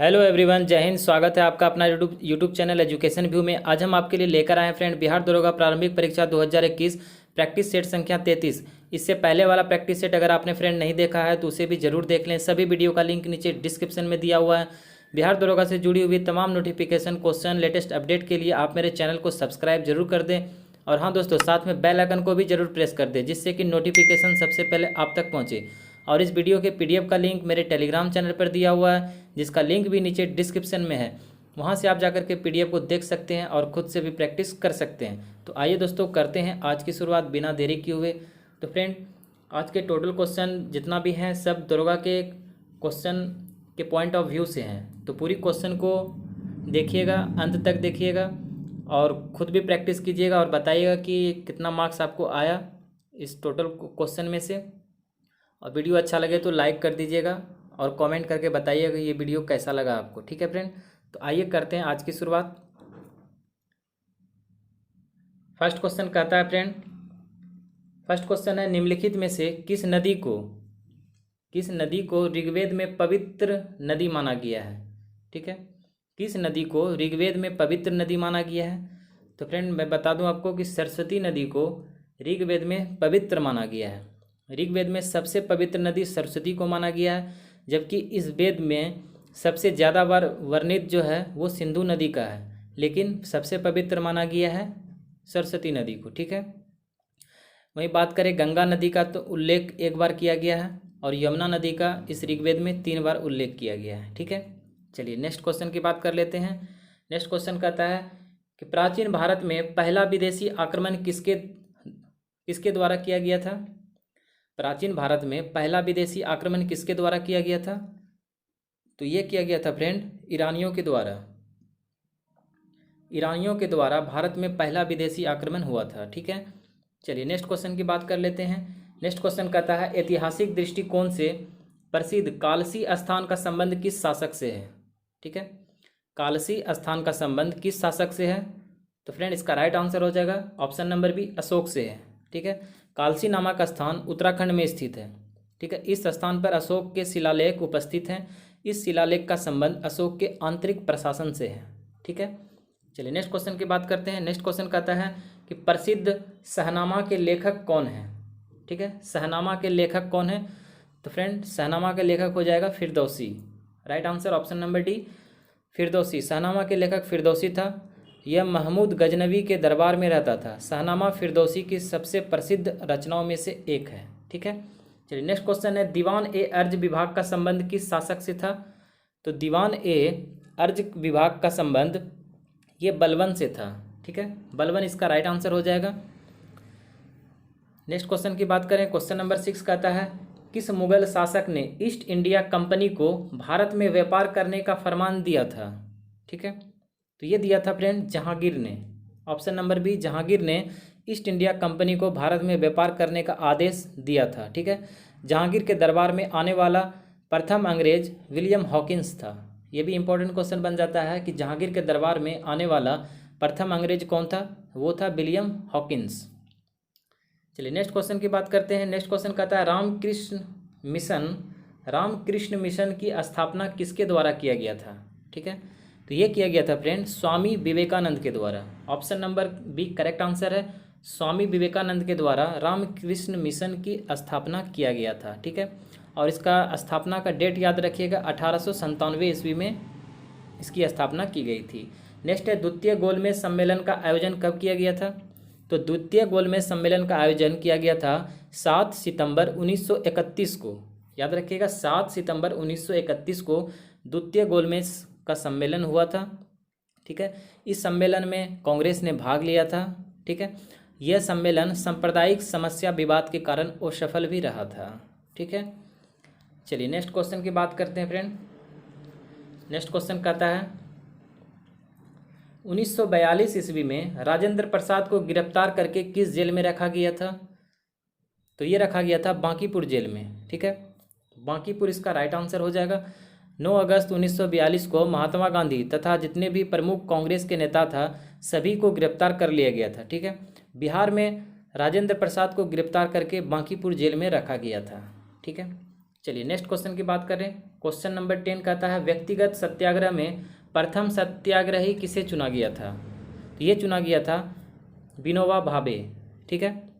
Hello everyone, जय हिंद। स्वागत है आपका अपना यूट्यूब चैनल एजुकेशन व्यू में। आज हम आपके लिए लेकर आए हैं फ्रेंड बिहार दरोगा प्रारंभिक परीक्षा 2021 प्रैक्टिस सेट संख्या 33। इससे पहले वाला प्रैक्टिस सेट अगर आपने फ्रेंड नहीं देखा है तो उसे भी जरूर देख लें। सभी वीडियो का लिंक नीचे डिस्क्रिप्शन में दिया हुआ है। बिहार दरोगा से जुड़ी हुई तमाम नोटिफिकेशन, क्वेश्चन, लेटेस्ट अपडेट के लिए आप मेरे चैनल को सब्सक्राइब जरूर कर दें। और हाँ दोस्तों, साथ में बेल आइकन को भी जरूर प्रेस कर दें जिससे कि नोटिफिकेशन सबसे पहले आप तक पहुँचे। और इस वीडियो के पीडीएफ का लिंक मेरे टेलीग्राम चैनल पर दिया हुआ है, जिसका लिंक भी नीचे डिस्क्रिप्शन में है। वहाँ से आप जाकर के पीडीएफ को देख सकते हैं और खुद से भी प्रैक्टिस कर सकते हैं। तो आइए दोस्तों, करते हैं आज की शुरुआत बिना देरी किए हुए। तो फ्रेंड, आज के टोटल क्वेश्चन जितना भी हैं सब दरोगा के क्वेश्चन के पॉइंट ऑफ व्यू से हैं। तो पूरी क्वेश्चन को देखिएगा, अंत तक देखिएगा और खुद भी प्रैक्टिस कीजिएगा और बताइएगा कि कितना मार्क्स आपको आया इस टोटल क्वेश्चन में से। और वीडियो अच्छा लगे तो लाइक कर दीजिएगा और कमेंट करके बताइएगा ये वीडियो कैसा लगा आपको। ठीक है फ्रेंड, तो आइए करते हैं आज की शुरुआत। फर्स्ट क्वेश्चन कहता है फ्रेंड, फर्स्ट क्वेश्चन है निम्नलिखित में से किस नदी को ऋग्वेद में पवित्र नदी माना गया है। ठीक है, किस नदी को ऋग्वेद में पवित्र नदी माना गया है। तो फ्रेंड मैं बता दूं आपको कि सरस्वती नदी को ऋग्वेद में पवित्र माना गया है। ऋग्वेद में सबसे पवित्र नदी सरस्वती को माना गया है, जबकि इस वेद में सबसे ज़्यादा बार वर्णित जो है वो सिंधु नदी का है, लेकिन सबसे पवित्र माना गया है सरस्वती नदी को। ठीक है, वहीं बात करें गंगा नदी का तो उल्लेख एक बार किया गया है और यमुना नदी का इस ऋग्वेद में 3 बार उल्लेख किया गया है। ठीक है, चलिए नेक्स्ट क्वेश्चन की बात कर लेते हैं। नेक्स्ट क्वेश्चन कहता है कि प्राचीन भारत में पहला विदेशी आक्रमण किसके द्वारा किया गया था। प्राचीन भारत में पहला विदेशी आक्रमण किसके द्वारा किया गया था। तो ये किया गया था फ्रेंड ईरानियों के द्वारा। ईरानियों के द्वारा भारत में पहला विदेशी आक्रमण हुआ था। ठीक है, चलिए नेक्स्ट क्वेश्चन की बात कर लेते हैं। नेक्स्ट क्वेश्चन कहता है ऐतिहासिक दृष्टिकोण से प्रसिद्ध कालसी स्थान का संबंध किस शासक से है। ठीक है, कालसी स्थान का संबंध किस शासक से है। तो फ्रेंड इसका राइट आंसर हो जाएगा ऑप्शन नंबर बी, अशोक से है। ठीक है, कालसी नामक स्थान उत्तराखंड में स्थित है। ठीक है, इस स्थान पर अशोक के शिलालेख उपस्थित हैं। इस शिलालेख का संबंध अशोक के आंतरिक प्रशासन से है। ठीक है, चलिए नेक्स्ट क्वेश्चन की बात करते हैं। नेक्स्ट क्वेश्चन कहता है कि प्रसिद्ध शहनामा के लेखक कौन है। ठीक है, शहनामा के लेखक कौन है। तो फ्रेंड शहनामा के लेखक हो जाएगा Firdausi. Right answer option number D, Firdausi. Shahnama के लेखक फिरदौसी था। यह महमूद गजनवी के दरबार में रहता था। शहनामा फिरदौसी की सबसे प्रसिद्ध रचनाओं में से एक है। ठीक है, चलिए नेक्स्ट क्वेश्चन है दीवान ए अर्ज विभाग का संबंध किस शासक से था। तो दीवान ए अर्ज विभाग का संबंध ये बलबन से था। ठीक है, बलबन इसका राइट आंसर हो जाएगा। नेक्स्ट क्वेश्चन की बात करें, क्वेश्चन नंबर 6 कहता है किस मुगल शासक ने ईस्ट इंडिया कंपनी को भारत में व्यापार करने का फरमान दिया था। ठीक है, तो ये दिया था फ्रेंड जहांगीर ने। ऑप्शन नंबर बी, जहांगीर ने ईस्ट इंडिया कंपनी को भारत में व्यापार करने का आदेश दिया था। ठीक है, जहांगीर के दरबार में आने वाला प्रथम अंग्रेज विलियम हॉकिंस था। ये भी इंपॉर्टेंट क्वेश्चन बन जाता है कि जहांगीर के दरबार में आने वाला प्रथम अंग्रेज कौन था। वो था विलियम हॉकिंस। चलिए नेक्स्ट क्वेश्चन की बात करते हैं। नेक्स्ट क्वेश्चन कहता है रामकृष्ण मिशन की स्थापना किसके द्वारा किया गया था। ठीक है, तो ये किया गया था फ्रेंड स्वामी विवेकानंद के द्वारा। Option number B correct answer है, स्वामी विवेकानंद के द्वारा रामकृष्ण मिशन की स्थापना किया गया था। ठीक है, और इसका स्थापना का डेट याद रखिएगा 1897 ईस्वी में इसकी स्थापना की गई थी। नेक्स्ट है द्वितीय गोलमेज सम्मेलन का आयोजन कब किया गया था। तो द्वितीय गोलमेज सम्मेलन का आयोजन किया गया था 7 सितंबर 1931 को। याद रखिएगा 7 सितंबर 1931 को द्वितीय गोलमेज का सम्मेलन हुआ था। ठीक है, इस सम्मेलन में कांग्रेस ने भाग लिया था। ठीक है, यह सम्मेलन सांप्रदायिक समस्या विवाद के कारण असफल भी रहा था। ठीक है, चलिए नेक्स्ट क्वेश्चन की बात करते हैं फ्रेंड। नेक्स्ट क्वेश्चन कहता है 1942 ईस्वी में राजेंद्र प्रसाद को गिरफ्तार करके किस जेल में रखा गया था। तो ये रखा गया था बांकीपुर जेल में। ठीक है, बांकीपुर इसका राइट आंसर हो जाएगा। 9 अगस्त 1942 को महात्मा गांधी तथा जितने भी प्रमुख कांग्रेस के नेता था सभी को गिरफ्तार कर लिया गया था। ठीक है, बिहार में राजेंद्र प्रसाद को गिरफ्तार करके बांकीपुर जेल में रखा गया था। ठीक है, चलिए नेक्स्ट क्वेश्चन की बात करें। क्वेश्चन नंबर 10 कहता है व्यक्तिगत सत्याग्रह में प्रथम सत्याग्रही किसे चुना गया था? तो ये चुना गया था विनोबा भावे। ठीक है।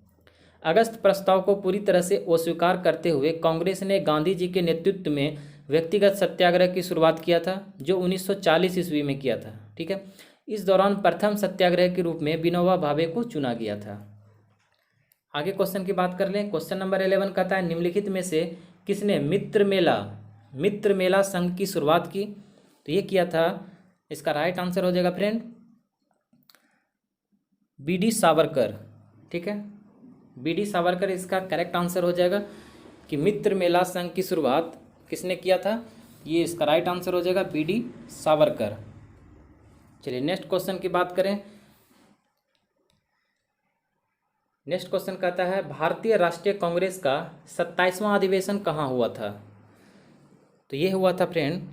अगस्त प्रस्ताव को पूरी तरह से अस्वीकार करते हुए कांग्रेस ने गांधी जी के नेतृत्व में व्यक्तिगत सत्याग्रह की शुरुआत किया था, जो 1940 ईस्वी में किया था। ठीक है। इस दौरान प्रथम सत्याग्रह के रूप में विनोबा भावे को चुना गया था। आगे क्वेश्चन की बात कर लें। क्वेश्चन नंबर 11 कहता है निम्नलिखित में से किसने मित्र मेला संघ की शुरुआत की? तो ये किया था, इसका राइट आंसर हो जाएगा फ्रेंड बी.डी. सावरकर। ठीक है, बी.डी. सावरकर इसका करेक्ट आंसर हो जाएगा कि मित्र मेला संघ की शुरुआत किसने किया था? ये इसका राइट आंसर हो जाएगा बी.डी. सावरकर। चलिए नेक्स्ट क्वेश्चन की बात करें। नेक्स्ट क्वेश्चन कहता है भारतीय राष्ट्रीय कांग्रेस का 27वां अधिवेशन कहाँ हुआ था? तो ये हुआ था फ्रेंड,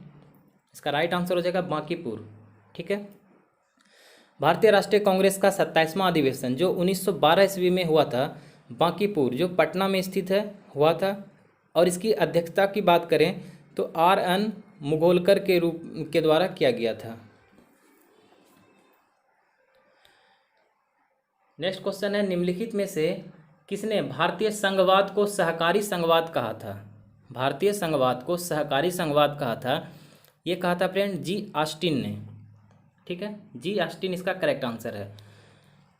इसका राइट आंसर हो जाएगा बांकीपुर। ठीक है, भारतीय राष्ट्रीय कांग्रेस का 27वां अधिवेशन जो 1912 ईस्वी में हुआ था, बांकीपुर जो पटना में स्थित है हुआ था। और इसकी अध्यक्षता की बात करें तो R.N. मुगोलकर के द्वारा किया गया था। नेक्स्ट क्वेश्चन है निम्नलिखित में से किसने भारतीय संघवाद को सहकारी संघवाद कहा था? भारतीय संघवाद को सहकारी संघवाद कहा था, ये कहा था फ्रेंड जी ऑस्टिन ने। ठीक है, जी ऑस्टिन इसका करेक्ट आंसर है।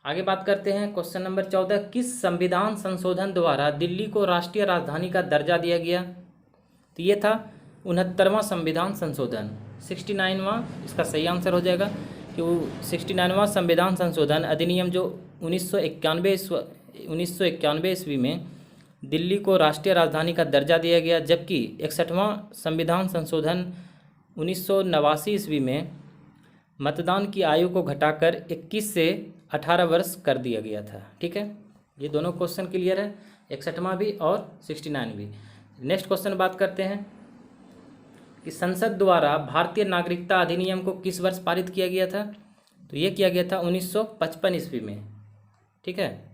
आगे बात करते हैं क्वेश्चन नंबर 14, किस संविधान संशोधन द्वारा दिल्ली को राष्ट्रीय राजधानी का दर्जा दिया गया? तो ये था 69वां संविधान संशोधन, 69वां इसका सही आंसर हो जाएगा कि वो 69वां संविधान संशोधन अधिनियम जो 1991 ईस्वी में दिल्ली को राष्ट्रीय राजधानी का दर्जा दिया गया, जबकि 61वां संविधान संशोधन 1989 ईस्वी में मतदान की आयु को घटाकर 21 से 18 वर्ष कर दिया गया था। ठीक है, ये दोनों क्वेश्चन क्लियर है, 61वां भी और 69 भी। नेक्स्ट क्वेश्चन बात करते हैं कि संसद द्वारा भारतीय नागरिकता अधिनियम को किस वर्ष पारित किया गया था? तो ये किया गया था 1955 ईस्वी में। ठीक है,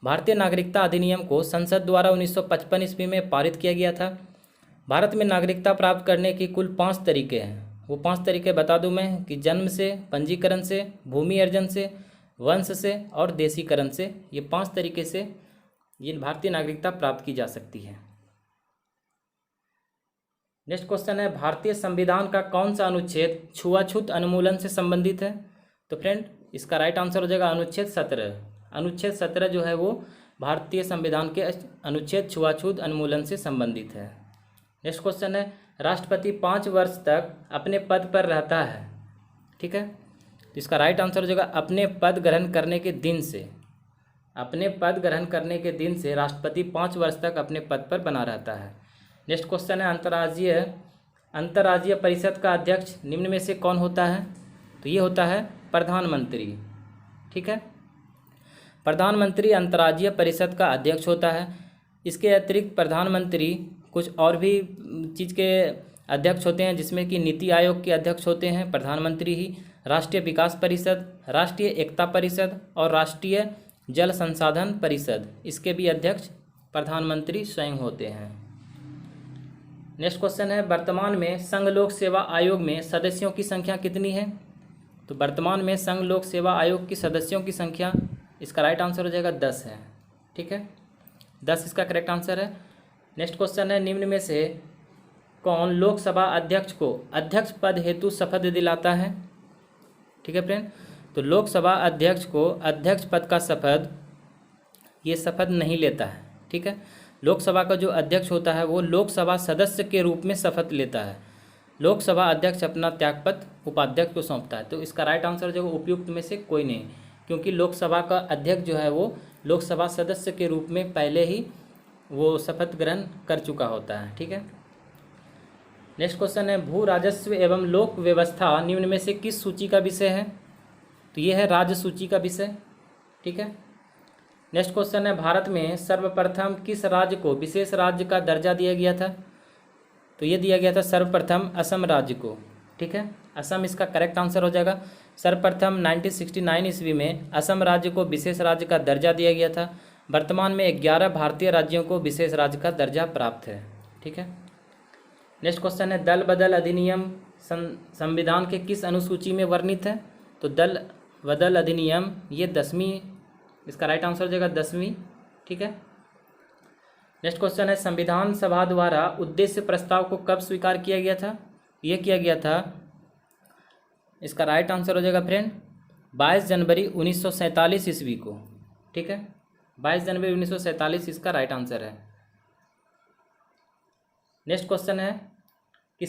भारतीय नागरिकता अधिनियम को संसद द्वारा 1955 ईस्वी में पारित किया गया था। भारत में नागरिकता प्राप्त करने की कुल 5 तरीके हैं। वो 5 तरीके बता दूं मैं कि जन्म से, पंजीकरण से, भूमि अर्जन से, वंश से और देशीकरण से। ये 5 तरीके से ये भारतीय नागरिकता प्राप्त की जा सकती है। नेक्स्ट क्वेश्चन है भारतीय संविधान का कौन सा अनुच्छेद छुआछूत उन्मूलन से संबंधित है? तो फ्रेंड इसका राइट आंसर हो जाएगा अनुच्छेद 17। अनुच्छेद 17 जो है वो भारतीय संविधान के अनुच्छेद छुआछूत उन्मूलन से संबंधित है। नेक्स्ट क्वेश्चन है राष्ट्रपति 5 वर्ष तक अपने पद पर रहता है। ठीक है, तो इसका राइट आंसर हो जाएगा अपने पद ग्रहण करने के दिन से। अपने पद ग्रहण करने के दिन से राष्ट्रपति 5 वर्ष तक अपने पद पर बना रहता है। नेक्स्ट क्वेश्चन है अंतर्राज्यीय परिषद का अध्यक्ष निम्न में से कौन होता है? तो ये होता है प्रधानमंत्री। ठीक है, प्रधानमंत्री अंतर्राज्यीय परिषद का अध्यक्ष होता है। इसके अतिरिक्त प्रधानमंत्री कुछ और भी चीज़ के अध्यक्ष होते हैं, जिसमें कि नीति आयोग के अध्यक्ष होते हैं प्रधानमंत्री ही, राष्ट्रीय विकास परिषद, राष्ट्रीय एकता परिषद और राष्ट्रीय जल संसाधन परिषद, इसके भी अध्यक्ष प्रधानमंत्री स्वयं होते हैं। नेक्स्ट क्वेश्चन है वर्तमान में संघ लोक सेवा आयोग में सदस्यों की संख्या कितनी है? तो वर्तमान में संघ लोक सेवा आयोग की सदस्यों की संख्या, इसका राइट आंसर हो जाएगा 10 है। ठीक है, 10 इसका करेक्ट आंसर है। नेक्स्ट क्वेश्चन है निम्न में से कौन लोकसभा अध्यक्ष को अध्यक्ष पद हेतु शपथ दिलाता है? ठीक है फ्रेंड, तो लोकसभा अध्यक्ष को अध्यक्ष पद का शपथ ये शपथ नहीं लेता है। ठीक है, लोकसभा का जो अध्यक्ष होता है वो लोकसभा सदस्य के रूप में शपथ लेता है। लोकसभा अध्यक्ष अपना त्यागपत्र उपाध्यक्ष को सौंपता है। तो इसका राइट आंसर जो उपयुक्त में से कोई नहीं, क्योंकि लोकसभा का अध्यक्ष जो है वो लोकसभा सदस्य के रूप में पहले ही वो शपथ ग्रहण कर चुका होता है। ठीक है, नेक्स्ट क्वेश्चन है भू राजस्व एवं लोक व्यवस्था निम्न में से किस सूची का विषय है? तो ये है राज्य सूची का विषय। ठीक है, नेक्स्ट क्वेश्चन है भारत में सर्वप्रथम किस राज्य को विशेष राज्य का दर्जा दिया गया था? तो ये दिया गया था सर्वप्रथम असम राज्य को। ठीक है, असम इसका करेक्ट आंसर हो जाएगा। सर्वप्रथम 1969 ईस्वी में असम राज्य को विशेष राज्य का दर्जा दिया गया था। वर्तमान में 11 भारतीय राज्यों को विशेष राज्य का दर्जा प्राप्त है। ठीक है, नेक्स्ट क्वेश्चन है दल बदल अधिनियम संविधान के किस अनुसूची में वर्णित है? तो दल बदल अधिनियम ये 10वीं, इसका राइट आंसर हो जाएगा 10वीं। ठीक है। नेक्स्ट क्वेश्चन है संविधान सभा द्वारा उद्देश्य प्रस्ताव को कब स्वीकार किया गया था? ये किया गया था, इसका राइट आंसर हो जाएगा फ्रेंड 22 जनवरी 1947 ईस्वी को। ठीक है, 22 जनवरी 1947 इसका राइट आंसर है। नेक्स्ट क्वेश्चन है कि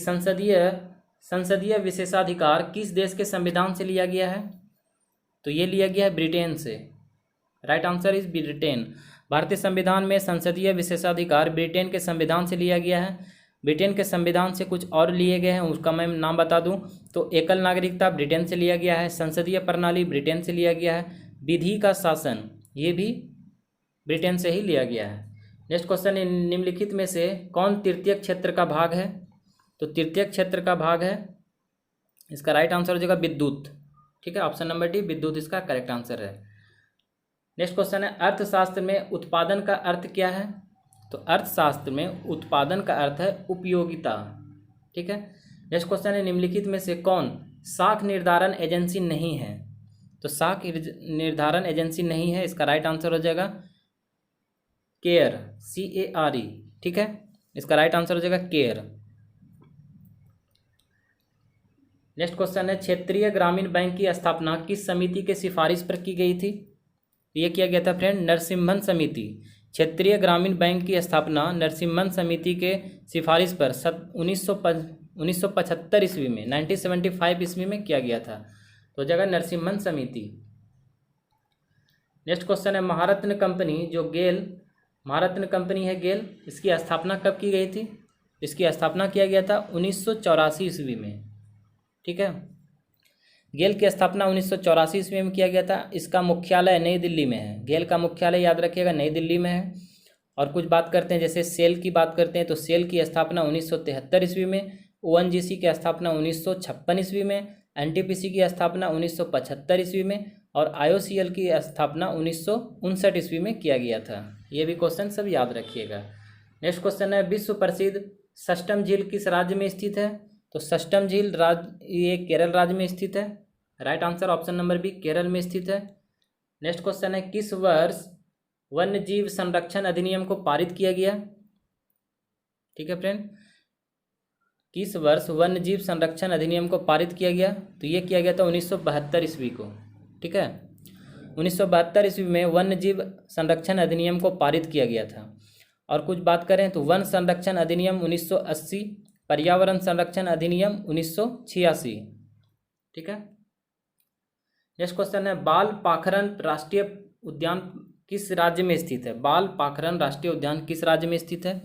संसदीय विशेषाधिकार किस देश के संविधान से लिया गया है? तो ये लिया गया है ब्रिटेन से। Right answer is Britain. भारतीय संविधान में संसदीय विशेषाधिकार ब्रिटेन के संविधान से लिया गया है। ब्रिटेन के संविधान से कुछ और लिए गए हैं, उसका मैं नाम बता दूं तो एकल नागरिकता ब्रिटेन से लिया गया है, संसदीय प्रणाली ब्रिटेन से लिया गया है, विधि का शासन ये भी ब्रिटेन से ही लिया गया है। नेक्स्ट क्वेश्चन है निम्नलिखित में से कौन तृतीय क्षेत्र का भाग है? तो तृतीय क्षेत्र का भाग है, इसका राइट आंसर हो जाएगा विद्युत। ठीक है, ऑप्शन नंबर डी विद्युत इसका करेक्ट आंसर है। नेक्स्ट क्वेश्चन है अर्थशास्त्र में उत्पादन का अर्थ क्या है? तो अर्थशास्त्र में उत्पादन का अर्थ है उपयोगिता। ठीक है। नेक्स्ट क्वेश्चन है निम्नलिखित में से कौन साख निर्धारण एजेंसी नहीं है? तो साख निर्धारण एजेंसी नहीं है, इसका राइट आंसर हो जाएगा केयर, CARE। ठीक है, इसका राइट आंसर हो जाएगा केयर। नेक्स्ट क्वेश्चन है क्षेत्रीय ग्रामीण बैंक की स्थापना किस समिति के सिफारिश पर की गई थी? ये किया गया था फ्रेंड नरसिम्हन समिति। क्षेत्रीय ग्रामीण बैंक की स्थापना नरसिम्हन समिति के सिफारिश पर 1975 ईस्वी में 1975 ईस्वी में किया गया था। तो हो जाएगा नरसिम्हन समिति। नेक्स्ट क्वेश्चन है महारत्न कंपनी जो महारत्न कंपनी है गेल, इसकी स्थापना कब की गई थी? इसकी स्थापना किया गया था 1984 ईस्वी में। ठीक है, गेल की स्थापना 1984 ईस्वी में किया गया था। इसका मुख्यालय नई दिल्ली में है। गेल का मुख्यालय याद रखिएगा नई दिल्ली में है। और कुछ बात करते हैं, जैसे सेल की बात करते हैं तो सेल की स्थापना 1973 ईस्वी में, ONGC की स्थापना 1956 ईस्वी में, NTPC की स्थापना 1975 ईस्वी में और IOCL की स्थापना 1959 ईस्वी में किया गया था। ये भी क्वेश्चन सब याद रखिएगा। नेक्स्ट क्वेश्चन है विश्व प्रसिद्ध सस्टम झील किस राज्य में स्थित है? तो सस्टम झील ये केरल राज्य में स्थित है। Right answer option number B Kerala में स्थित है। नेक्स्ट क्वेश्चन है किस वर्ष वन्य जीव संरक्षण अधिनियम को पारित किया गया? ठीक है फ्रेंड, किस वर्ष वन्य जीव संरक्षण अधिनियम को पारित किया गया? तो ये किया गया था 1972 ईस्वी को। ठीक है, 1972 ईस्वी में वन्य जीव संरक्षण अधिनियम को पारित किया गया था। और कुछ बात करें तो वन संरक्षण अधिनियम 1980, पर्यावरण संरक्षण अधिनियम 1986। ठीक है। नेक्स्ट क्वेश्चन है बाल पाखरन राष्ट्रीय उद्यान किस राज्य में स्थित है? बाल पाखरन राष्ट्रीय उद्यान किस राज्य में स्थित है?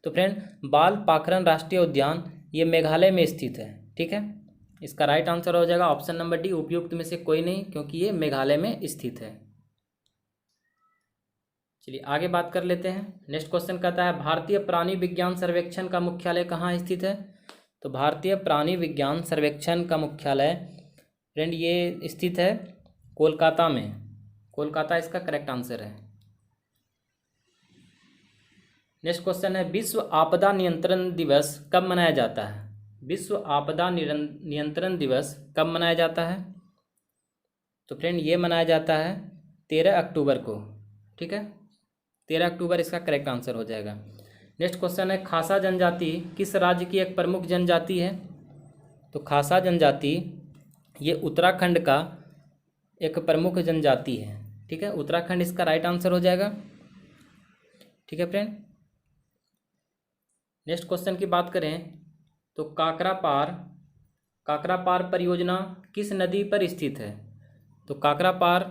तो फ्रेंड बाल पाखरन राष्ट्रीय उद्यान ये मेघालय में स्थित है। ठीक है, इसका राइट आंसर हो जाएगा ऑप्शन नंबर डी उपयुक्त में से कोई नहीं, क्योंकि ये मेघालय में स्थित है। चलिए आगे बात कर लेते हैं। नेक्स्ट क्वेश्चन कहता है भारतीय प्राणी विज्ञान सर्वेक्षण का मुख्यालय कहाँ स्थित है? तो भारतीय प्राणी विज्ञान सर्वेक्षण का मुख्यालय फ्रेंड ये स्थित है कोलकाता में। कोलकाता इसका करेक्ट आंसर है। नेक्स्ट क्वेश्चन है विश्व आपदा नियंत्रण दिवस कब मनाया जाता है? विश्व आपदा नियंत्रण दिवस कब मनाया जाता है? तो फ्रेंड ये मनाया जाता है 13 अक्टूबर को। ठीक है, 13 अक्टूबर इसका करेक्ट आंसर हो जाएगा। नेक्स्ट क्वेश्चन है खासा जनजाति किस राज्य की एक प्रमुख जनजाति है? तो खासा जनजाति ये उत्तराखंड का एक प्रमुख जनजाति है। ठीक है, उत्तराखंड इसका राइट आंसर हो जाएगा। ठीक है फ्रेंड, नेक्स्ट क्वेश्चन की बात करें तो काकरापार परियोजना किस नदी पर स्थित है? तो काकरापार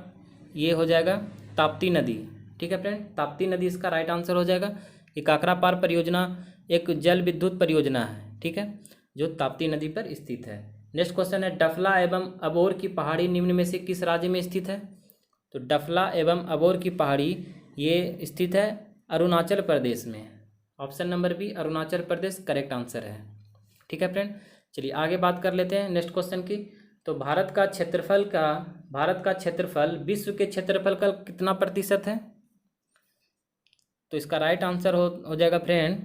ये हो जाएगा ताप्ती नदी। ठीक है फ्रेंड, ताप्ती नदी इसका राइट आंसर हो जाएगा। ये काकरापार परियोजना एक जल विद्युत परियोजना है। ठीक है, जो ताप्ती नदी पर स्थित है। नेक्स्ट क्वेश्चन है डफला एवं अबोर की पहाड़ी निम्न में से किस राज्य में स्थित है? तो डफला एवं अबोर की पहाड़ी ये स्थित है अरुणाचल प्रदेश में। Option number B Arunachal Pradesh correct answer है। ठीक है फ्रेंड, चलिए आगे बात कर लेते हैं नेक्स्ट क्वेश्चन की। तो भारत का क्षेत्रफल विश्व के क्षेत्रफल का कितना प्रतिशत है? तो इसका राइट आंसर हो जाएगा फ्रेंड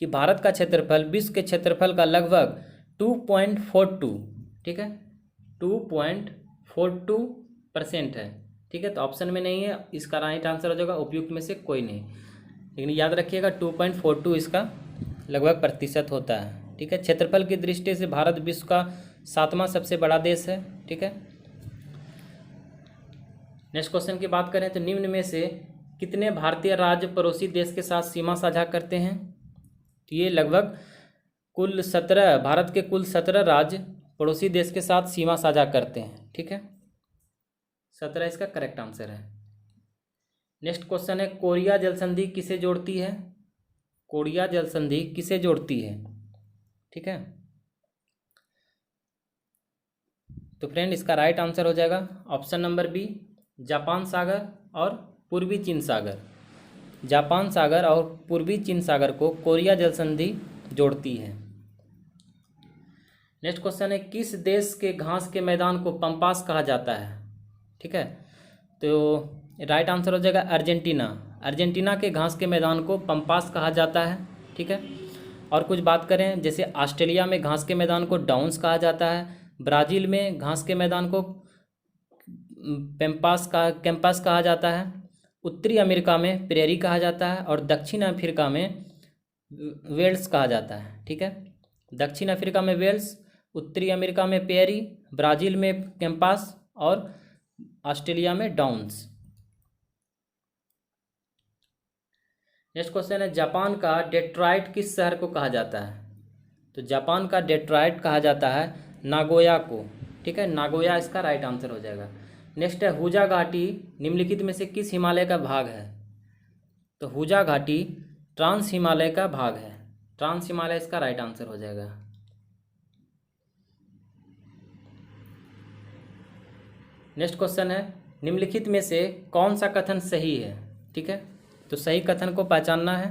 कि भारत का क्षेत्रफल विश्व के क्षेत्रफल का लगभग 2.42, ठीक है, 2.42% है, ठीक है। तो ऑप्शन में नहीं है, इसका राइट आंसर हो जाएगा उपयुक्त में से कोई नहीं, लेकिन याद रखिएगा 2.42 इसका लगभग प्रतिशत होता है, ठीक है। क्षेत्रफल की दृष्टि से भारत विश्व का 7वां सबसे बड़ा देश है, ठीक है। नेक्स्ट क्वेश्चन की बात करें तो निम्न में से कितने भारतीय राज्य पड़ोसी देश के साथ सीमा साझा करते हैं? तो ये लगभग कुल 17, भारत के कुल 17 राज्य पड़ोसी देश के साथ सीमा साझा करते हैं, ठीक है। 17 इसका करेक्ट आंसर है। नेक्स्ट क्वेश्चन है कोरिया जल संधि किसे जोड़ती है? कोरिया जल संधि किसे जोड़ती है, ठीक है। तो फ्रेंड इसका राइट आंसर हो जाएगा ऑप्शन नंबर बी, जापान सागर और पूर्वी चीन सागर। जापान सागर और पूर्वी चीन सागर को कोरिया जल संधि जोड़ती है। नेक्स्ट क्वेश्चन है किस देश के घास के मैदान को पम्पास कहा जाता है, ठीक है। तो राइट आंसर हो जाएगा अर्जेंटीना। अर्जेंटीना के घास के मैदान को पम्पास कहा जाता है, ठीक है। और कुछ बात करें जैसे ऑस्ट्रेलिया में घास के मैदान को डाउन्स कहा जाता है, ब्राज़ील में घास के मैदान को कैंपस कहा जाता है, उत्तरी अमेरिका में प्रेरी कहा जाता है और दक्षिण अफ्रीका में वेल्स कहा जाता है, ठीक है। दक्षिण अफ्रीका में वेल्स, उत्तरी अमेरिका में प्रेरी, ब्राज़ील में कैंपस और ऑस्ट्रेलिया में डाउन्स। नेक्स्ट क्वेश्चन है जापान का डेट्रॉइट किस शहर को कहा जाता है? तो जापान का डेट्रॉइट कहा जाता है नागोया को, ठीक है। नागोया इसका राइट आंसर हो जाएगा। नेक्स्ट है हुजा घाटी निम्नलिखित में से किस हिमालय का भाग है? तो हुजा घाटी ट्रांस हिमालय का भाग है, ट्रांस हिमालय इसका राइट आंसर हो जाएगा। नेक्स्ट क्वेश्चन है निम्नलिखित में से कौन सा कथन सही है, ठीक है। तो सही कथन को पहचानना है।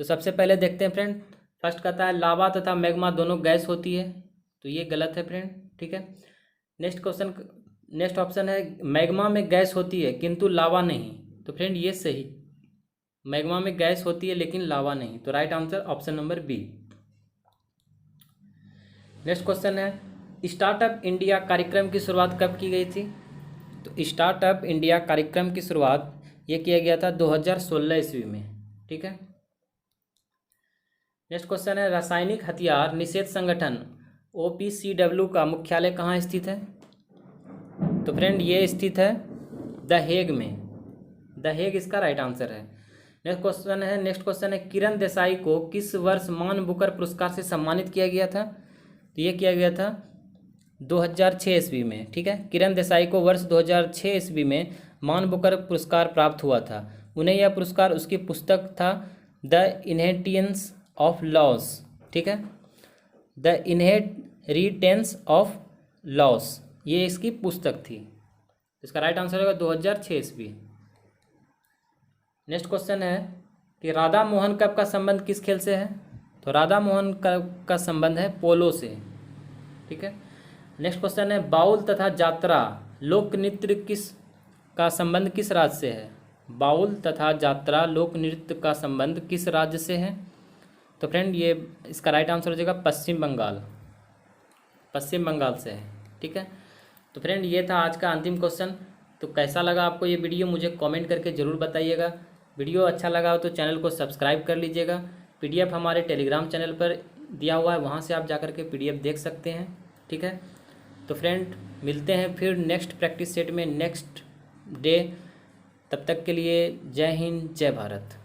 तो सबसे पहले देखते हैं फ्रेंड, फर्स्ट कहता है लावा तथा मैग्मा दोनों गैस होती है, तो ये गलत है फ्रेंड, ठीक है। नेक्स्ट ऑप्शन है मैग्मा में गैस होती है किंतु लावा नहीं, तो फ्रेंड ये सही, मैग्मा में गैस होती है लेकिन लावा नहीं, तो right answer option number B. Next question है स्टार्टअप इंडिया कार्यक्रम की शुरुआत कब की गई थी? तो स्टार्टअप इंडिया कार्यक्रम की शुरुआत ये किया गया था 2016 ईस्वी में, ठीक है। नेक्स्ट क्वेश्चन है रासायनिक हथियार निषेध संगठन OPCW का मुख्यालय कहाँ स्थित है? तो फ्रेंड ये स्थित है द हेग में, द हेग इसका राइट आंसर है। नेक्स्ट क्वेश्चन है किरण देसाई को किस वर्ष मान बुकर पुरस्कार से सम्मानित किया गया था? तो ये किया गया था 2006 ईस्वी में, ठीक है। किरण देसाई को वर्ष 2006 ईस्वी में मान बुकर पुरस्कार प्राप्त हुआ था। उन्हें यह पुरस्कार उसकी पुस्तक था द इनहेरिटेंस ऑफ लॉस, ठीक है, द इनहेरिटेंस ऑफ लॉस, ये इसकी पुस्तक थी। इसका राइट आंसर होगा 2006 ईस्वी। नेक्स्ट क्वेश्चन है कि राधा मोहन कप का संबंध किस खेल से है? तो राधा मोहन कप का संबंध है पोलो से, ठीक है। नेक्स्ट क्वेश्चन है बाउल तथा जात्रा लोक नृत्य किस का संबंध किस राज्य से है? बाउल तथा जात्रा लोक नृत्य का संबंध किस राज्य से है? तो फ्रेंड ये इसका राइट आंसर हो जाएगा पश्चिम बंगाल, पश्चिम बंगाल से है, ठीक है। तो फ्रेंड ये था आज का अंतिम क्वेश्चन। तो कैसा लगा आपको ये वीडियो मुझे कमेंट करके ज़रूर बताइएगा। वीडियो अच्छा लगा हो तो चैनल को सब्सक्राइब कर लीजिएगा। PDF हमारे टेलीग्राम चैनल पर दिया हुआ है, वहाँ से आप जाकर के PDF देख सकते हैं, ठीक है। तो फ्रेंड मिलते हैं फिर नेक्स्ट प्रैक्टिस सेट में नेक्स्ट डे। तब तक के लिए जय हिंद, जय भारत।